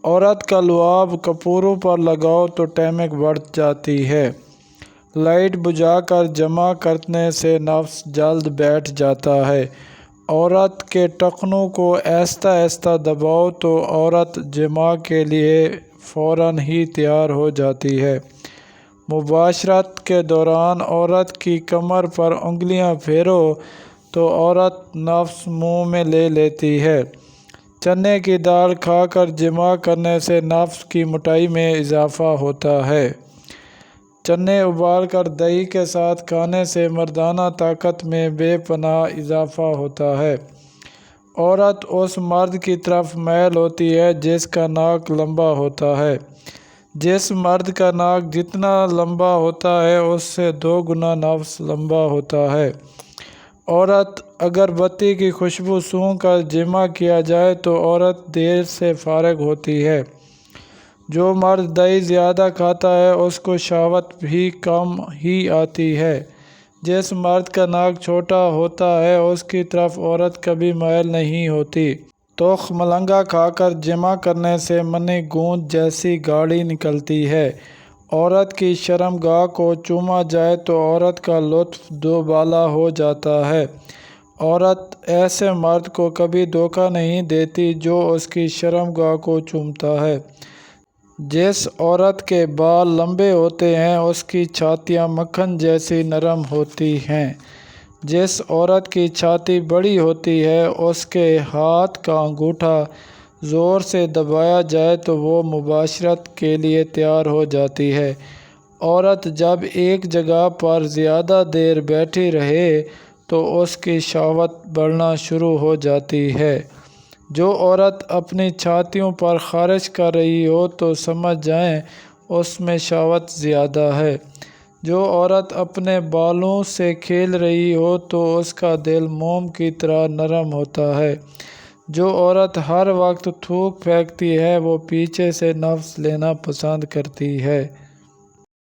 عورت کا لعاب کپوروں پر لگاؤ تو ٹیمک بڑھ جاتی ہے۔ لائٹ بجھا کر جمع کرنے سے نفس جلد بیٹھ جاتا ہے۔ عورت کے ٹخنوں کو آہستہ آہستہ دباؤ تو عورت جماع کے لیے فوراً ہی تیار ہو جاتی ہے۔ مباشرت کے دوران عورت کی کمر پر انگلیاں پھیرو تو عورت نفس منہ میں لے لیتی ہے۔ چنے کی دال کھا کر جماع کرنے سے نفس کی موٹائی میں اضافہ ہوتا ہے۔ چنے ابال کر دہی کے ساتھ کھانے سے مردانہ طاقت میں بے پناہ اضافہ ہوتا ہے۔ عورت اس مرد کی طرف میل ہوتی ہے جس کا ناک لمبا ہوتا ہے۔ جس مرد کا ناک جتنا لمبا ہوتا ہے اس سے 2 گنا نفس لمبا ہوتا ہے۔ عورت اگربتی کی خوشبو سونگھ کر جماع کیا جائے تو عورت دیر سے فارغ ہوتی ہے۔ جو مرد دہی زیادہ کھاتا ہے اس کو شہوت بھی کم ہی آتی ہے۔ جس مرد کا ناک چھوٹا ہوتا ہے اس کی طرف عورت کبھی مائل نہیں ہوتی۔ تخم ملنگا کھا کر جماع کرنے سے منی گوند جیسی گاڑی نکلتی ہے۔ عورت کی شرمگاہ کو چوما جائے تو عورت کا لطف دوبالا ہو جاتا ہے۔ عورت ایسے مرد کو کبھی دھوکہ نہیں دیتی جو اس کی شرمگاہ کو چومتا ہے۔ جس عورت کے بال لمبے ہوتے ہیں اس کی چھاتیاں مکھن جیسی نرم ہوتی ہیں۔ جس عورت کی چھاتی بڑی ہوتی ہے اس کے ہاتھ کا انگوٹھا زور سے دبایا جائے تو وہ مباشرت کے لیے تیار ہو جاتی ہے۔ عورت جب ایک جگہ پر زیادہ دیر بیٹھی رہے تو اس کی شہوت بڑھنا شروع ہو جاتی ہے۔ جو عورت اپنی چھاتیوں پر خارش کر رہی ہو تو سمجھ جائیں اس میں شہوت زیادہ ہے۔ جو عورت اپنے بالوں سے کھیل رہی ہو تو اس کا دل موم کی طرح نرم ہوتا ہے۔ جو عورت ہر وقت تھوک پھینکتی ہے وہ پیچھے سے نفس لینا پسند کرتی ہے۔